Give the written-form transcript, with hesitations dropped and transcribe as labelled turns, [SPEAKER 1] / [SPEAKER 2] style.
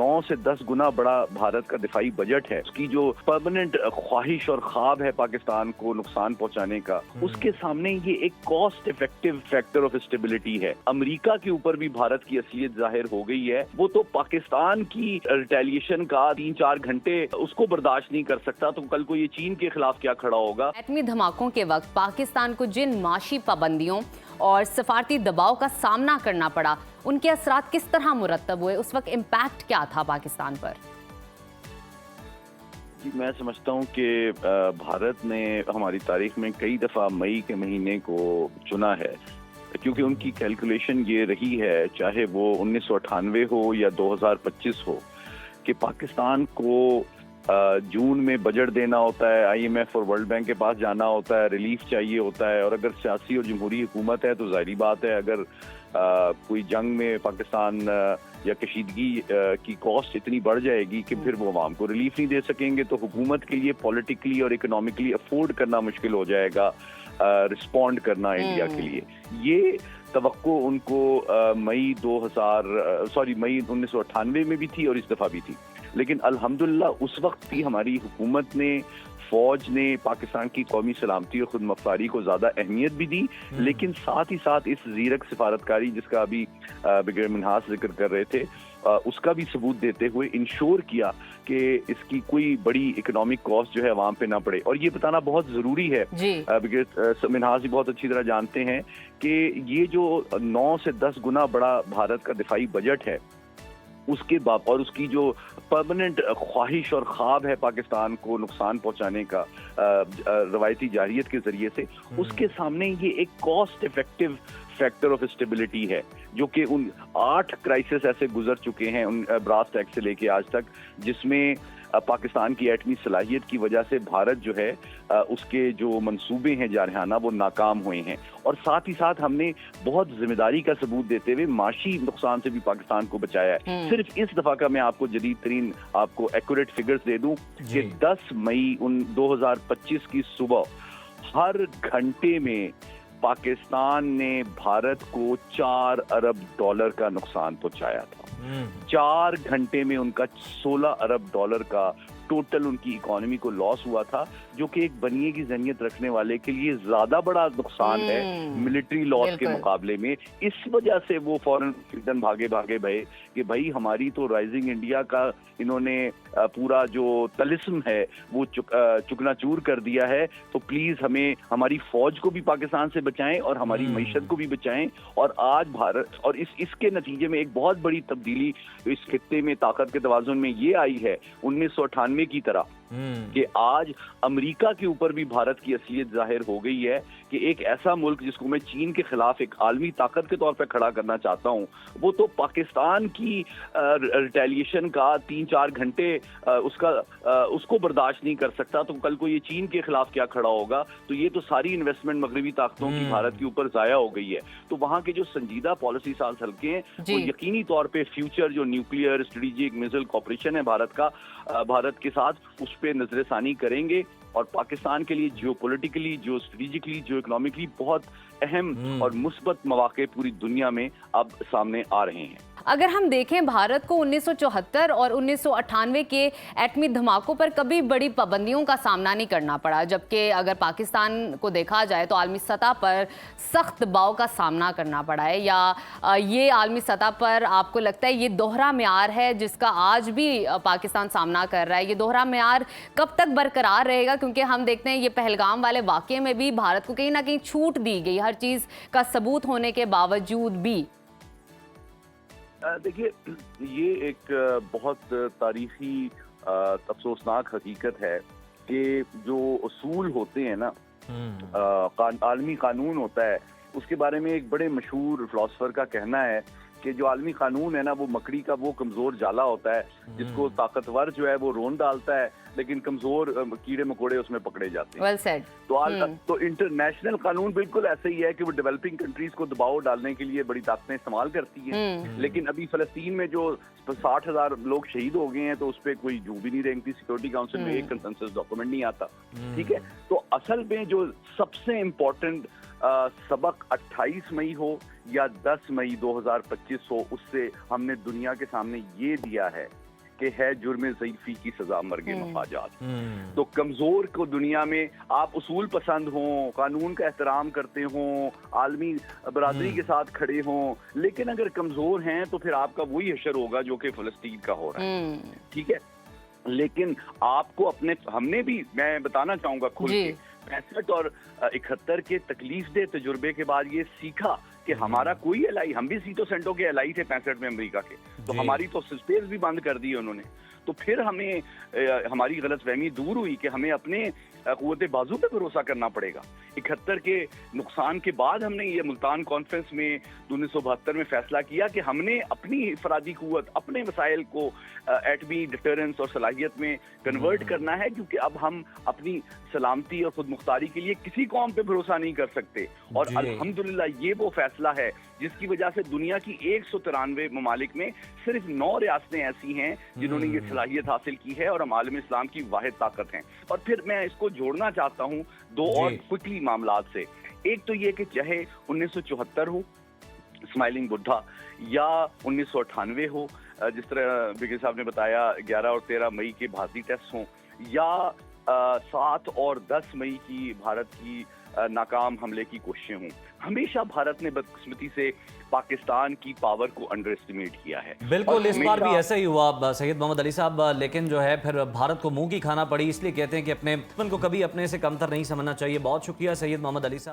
[SPEAKER 1] 9 سے 10 गुना बड़ा भारत का दिफाई बजट है, उसकी जो परमानेंट ख्वाहिश और ख्वाब है पाकिस्तान को नुकसान पहुंचाने का, उसके सामने ये एक cost effective factor of stability है। अमेरिका के ऊपर भी भारत की असलियत जाहिर हो गई है। वो तो पाकिस्तान की रिटेलिएशन का 3-4 घंटे उसको बर्दाश्त नहीं कर सकता, तो कल को ये चीन के खिलाफ क्या खड़ा होगा।
[SPEAKER 2] एटमी धमाकों के वक्त पाकिस्तान को जिन माशी पाबंदियों और सफारती दबाव का सामना करना पड़ा, उनके असरात किस तरह मुरतब हुए, उस वक्त इम्पैक्ट क्या था पाकिस्तान पर?
[SPEAKER 1] जी, मैं समझता हूँ कि भारत ने हमारी तारीख में कई दफ़ा मई के महीने को चुना है, क्योंकि उनकी कैलकुलेशन ये रही है, चाहे वो 1998 हो या 2025 हो, कि पाकिस्तान को जून में बजट देना होता है, IMF और वर्ल्ड बैंक के पास जाना होता है, रिलीफ चाहिए होता है, और अगर सियासी और जमहूरी हुकूमत है तो ज़ाहिरी बात है अगर कोई जंग में पाकिस्तान या कशीदगी की कॉस्ट इतनी बढ़ जाएगी कि फिर वो अवाम को रिलीफ नहीं दे सकेंगे, तो हुकूमत के लिए पॉलिटिकली और इकोनॉमिकली अफोर्ड करना मुश्किल हो जाएगा रिस्पॉन्ड करना इंडिया के लिए। ये तवक्को उनको मई 1998 में भी थी और इस दफ़ा भी थी, लेकिन अल्हम्दुलिल्लाह उस वक्त भी हमारी हुकूमत ने, फौज ने पाकिस्तान की कौमी सलामती और खुद मुख्तारी को ज़्यादा अहमियत भी दी, लेकिन साथ ही साथ इस ज़ीरक सिफारतकारी जिसका अभी ब्रिगेडियर मिन्हास जिक्र कर रहे थे, उसका भी सबूत देते हुए इंश्योर किया कि इसकी कोई बड़ी इकोनॉमिक कॉस्ट जो है अवाम पे ना पड़े। और ये बताना बहुत ज़रूरी है, ब्रिगेडियर मिन्हास भी बहुत अच्छी तरह जानते हैं कि ये जो 9 से 10 गुना बड़ा भारत का दिफाई बजट है, उसके बाद और उसकी जो परमानेंट ख्वाहिश और ख्वाब है पाकिस्तान को नुकसान पहुंचाने का रवायती जारियत के जरिए से, उसके सामने ये एक cost effective factor of stability है, जो कि उन 8 क्राइसिस ऐसे गुजर चुके हैं उन ब्रास टैक्स से लेके आज तक, जिसमें पाकिस्तान की एटमी सलाहियत की वजह से भारत जो है उसके जो मंसूबे हैं जारहाना वो नाकाम हुए हैं। और साथ ही साथ हमने बहुत जिम्मेदारी का सबूत देते हुए माशी नुकसान से भी पाकिस्तान को बचाया है। सिर्फ इस दफा का मैं आपको जदीद तरीन आपको एक्यूरेट फिगर्स दे दूं कि 10 मई 2025 की सुबह हर घंटे में पाकिस्तान ने भारत को $4 अरब का नुकसान पहुंचाया था। 4 घंटे में उनका $16 अरब का टोटल उनकी इकोनॉमी को लॉस हुआ था, जो कि एक बनिए की जहनियत रखने वाले के लिए ज्यादा बड़ा नुकसान है मिलिट्री लॉस के मुकाबले में। इस वजह से वो फौरन ब्रिटेन भागे भागे कि भाई हमारी तो राइजिंग इंडिया का इन्होंने पूरा जो तलिस्म है वो चुकनाचूर कर दिया है, तो प्लीज हमें हमारी फौज को भी पाकिस्तान से बचाएं और हमारी मईशत को भी बचाएं। और आज भारत और इसके नतीजे में एक बहुत बड़ी तब्दीली इस खित्ते में ताकत के तवाज़ुन में ये आई है 1998 की तरह, कि आज अमेरिका के ऊपर भी भारत की असलियत जाहिर हो गई है कि एक ऐसा मुल्क जिसको मैं चीन के खिलाफ एक आलमी ताकत के तौर पर खड़ा करना चाहता हूं, वो तो पाकिस्तान की रिटेलिएशन का 3-4 घंटे उसको बर्दाश्त नहीं कर सकता, तो कल को ये चीन के खिलाफ क्या खड़ा होगा। तो ये तो सारी इन्वेस्टमेंट मगरबी ताकतों की भारत के ऊपर जाया हो गई है। तो वहां के जो संजीदा पॉलिसी साज हल्के हैं वो यकीनी तौर पर फ्यूचर जो न्यूक्लियर स्ट्रेटेजिक मिसाइल कॉपरेशन है भारत के साथ, उस पे नजरसानी करेंगे। और पाकिस्तान के लिए जियोपॉलिटिकली, जियो स्ट्रेटेजिकली, जियो इकोनॉमिकली बहुत अहम और मुस्बत मौके पूरी दुनिया में अब सामने आ रहे हैं।
[SPEAKER 2] अगर हम देखें, भारत को 1974 और 1998 के एटमी धमाकों पर कभी बड़ी पाबंदियों का सामना नहीं करना पड़ा, जबकि अगर पाकिस्तान को देखा जाए तो आलमी सतह पर सख्त दबाव का सामना करना पड़ा है। या ये आलमी सतह पर आपको लगता है ये दोहरा म्यार है जिसका आज भी पाकिस्तान सामना कर रहा है? ये दोहरा म्यार कब तक बरकरार रहेगा? क्योंकि हम देखते हैं ये पहलगाम वाले वाक़ये में भी भारत को कहीं ना कहीं छूट दी गई, हर चीज़ का सबूत होने के बावजूद भी।
[SPEAKER 1] देखिए, ये एक बहुत तारीखी अफसोसनाक हकीकत है कि जो उसूल होते हैं ना, आलमी कानून होता है, उसके बारे में एक बड़े मशहूर फिलोसफर का कहना है कि जो आलमी कानून है ना, वो मकड़ी का वो कमजोर जाला होता है जिसको ताकतवर जो है वो रोन डालता है, लेकिन कमजोर कीड़े मकोड़े उसमें पकड़े जाते हैं।
[SPEAKER 2] well said.
[SPEAKER 1] तो इंटरनेशनल कानून बिल्कुल ऐसे ही है कि वो डेवलपिंग कंट्रीज को दबाव डालने के लिए बड़ी ताकतें इस्तेमाल करती हैं। लेकिन अभी फलस्तीन में जो 60,000 लोग शहीद हो गए हैं, तो उस पर कोई जू भी नहीं रेंगती, सिक्योरिटी काउंसिल में एक कंसेंसस डॉक्यूमेंट नहीं आता। ठीक है, तो असल में जो सबसे इम्पोर्टेंट सबक 28 मई हो या 10 मई 2025 हो, उससे हमने दुनिया के सामने ये दिया है کہ ہے جرم ضعیفی کی سزا مرگ مفاجات. تو کمزور کو دنیا میں آپ اصول پسند ہوں، قانون کا احترام کرتے ہوں، عالمی برادری کے ساتھ کھڑے ہوں، لیکن اگر کمزور ہیں تو پھر آپ کا وہی حشر ہوگا جو کہ فلسطین کا ہو رہا ہے. ٹھیک ہے، لیکن آپ کو اپنے، ہم نے بھی، میں بتانا چاہوں گا کھل کے، 65 اور 71 کے تکلیف دہ تجربے کے بعد یہ سیکھا کہ ہمارا کوئی الائی، ہم بھی سیٹو سینٹو کے الائی تھے 65 میں امریکہ کے، تو ہماری تو اسپیس بھی بند کر دی انہوں نے. تو پھر ہمیں ہماری غلط فہمی دور ہوئی کہ ہمیں اپنے قوت بازو پہ بھروسہ کرنا پڑے گا. 71 کے نقصان کے بعد ہم نے یہ ملتان کانفرنس میں 1972 میں فیصلہ کیا کہ ہم نے اپنی انفرادی قوت، اپنے وسائل کو ایٹمی ڈیٹرنس اور صلاحیت میں کنورٹ کرنا ہے، کیونکہ اب ہم اپنی سلامتی اور خود مختاری کے لیے کسی قوم پہ بھروسہ نہیں کر سکتے. اور الحمدللہ یہ وہ فیصلہ ہے جس کی وجہ سے دنیا کی 193 ممالک میں صرف 9 ریاستیں ایسی ہیں جنہوں نے یہ صلاحیت حاصل کی ہے، اور ہم عالم اسلام کی واحد طاقت ہیں. اور پھر میں اس کو جوڑنا چاہتا ہوں دو اور کوئکلی معاملات سے. ایک تو یہ کہ چاہے 1974 ہو اسمائلنگ بدھا، یا 1998 ہو جس طرح بگل صاحب نے بتایا 11 اور 13 مئی کے بھارتی ٹیسٹ ہوں، یا 7 اور 10 مئی کی بھارت کی ناکام حملے کی کوششیں ہوں، ہمیشہ بھارت نے بدقسمتی سے پاکستان کی پاور کو انڈر اسٹیمیٹ کیا ہے.
[SPEAKER 3] بالکل، اس بار بھی ایسا ہی ہوا سید محمد علی صاحب، لیکن جو ہے پھر بھارت کو منہ کی کھانا پڑی. اس لیے کہتے ہیں کہ اپنے کو کبھی اپنے سے کمتر نہیں سمجھنا چاہیے. بہت شکریہ سید محمد علی صاحب.